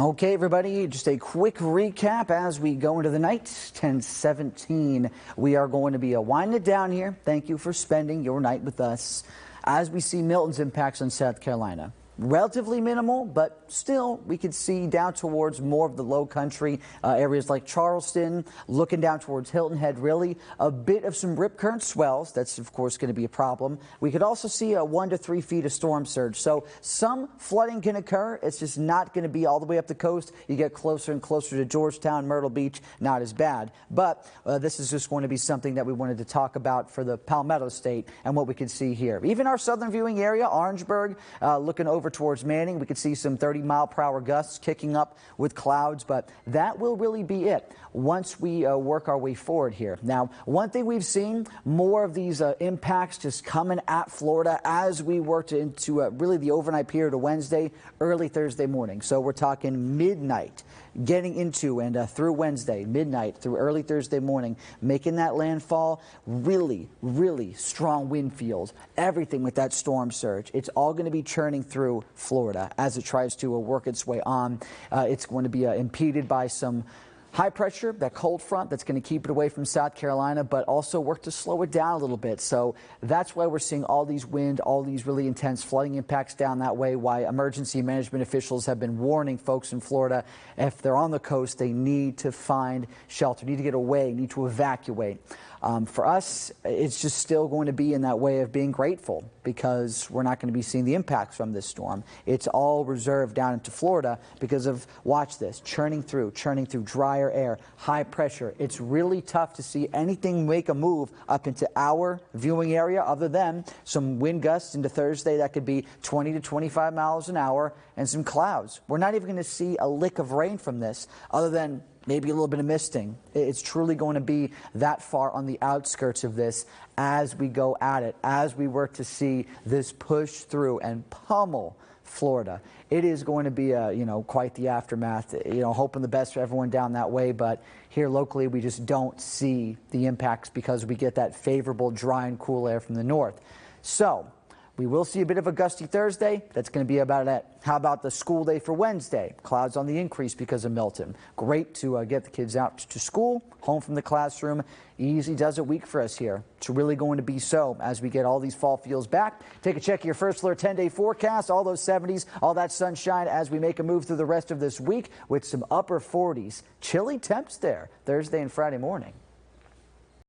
Okay, everybody, just a quick recap as we go into the night. 10:17. We are going to be winding it down here. Thank you for spending your night with us as we see Milton's impacts on South Carolina. Relatively minimal, but still we could see down towards more of the low country areas like Charleston, looking down towards Hilton Head, really a bit of some rip current swells. That's of course going to be a problem. We could also see a 1 to 3 feet of storm surge. So some flooding can occur. It's just not going to be all the way up the coast. You get closer and closer to Georgetown, Myrtle Beach, not as bad. But this is just going to be something that we wanted to talk about for the Palmetto State and what we can see here. Even our southern viewing area, Orangeburg, looking over towards Manning, we could see some 30-mile-per-hour gusts kicking up with clouds, but that will really be it once we work our way forward here. Now, one thing we've seen, more of these impacts just coming at Florida as we worked into really the overnight period of Wednesday, early Thursday morning. So we're talking midnight, getting into and through Wednesday, midnight through early Thursday morning, making that landfall. Really, really strong wind fields, everything with that storm surge. It's all going to be churning through Florida as it tries to work its way on. It's going to be impeded by some high pressure, that cold front that's going to keep it away from South Carolina, but also work to slow it down a little bit. So that's why we're seeing all these wind, all these really intense flooding impacts down that way, why emergency management officials have been warning folks in Florida, if they're on the coast, they need to find shelter, need to get away, need to evacuate. For us, it's just still going to be in that way of being grateful because we're not going to be seeing the impacts from this storm. It's all reserved down into Florida because of, watch this, churning through drier air, high pressure. It's really tough to see anything make a move up into our viewing area other than some wind gusts into Thursday that could be 20 to 25 miles an hour and some clouds. We're not even going to see a lick of rain from this other than maybe a little bit of misting. It's truly going to be that far on the outskirts of this as we go at it, as we work to see this push through and pummel Florida. It is going to be quite the aftermath. Hoping the best for everyone down that way, but here locally we just don't see the impacts because we get that favorable dry and cool air from the north. So we will see a bit of a gusty Thursday. That's going to be about it. How about the school day for Wednesday? Clouds on the increase because of Milton. Great to get the kids out to school, home from the classroom. Easy does it week for us here. It's really going to be so as we get all these fall feels back. Take a check of your first alert 10-day forecast. All those 70s, all that sunshine as we make a move through the rest of this week with some upper 40s. Chilly temps there Thursday and Friday morning.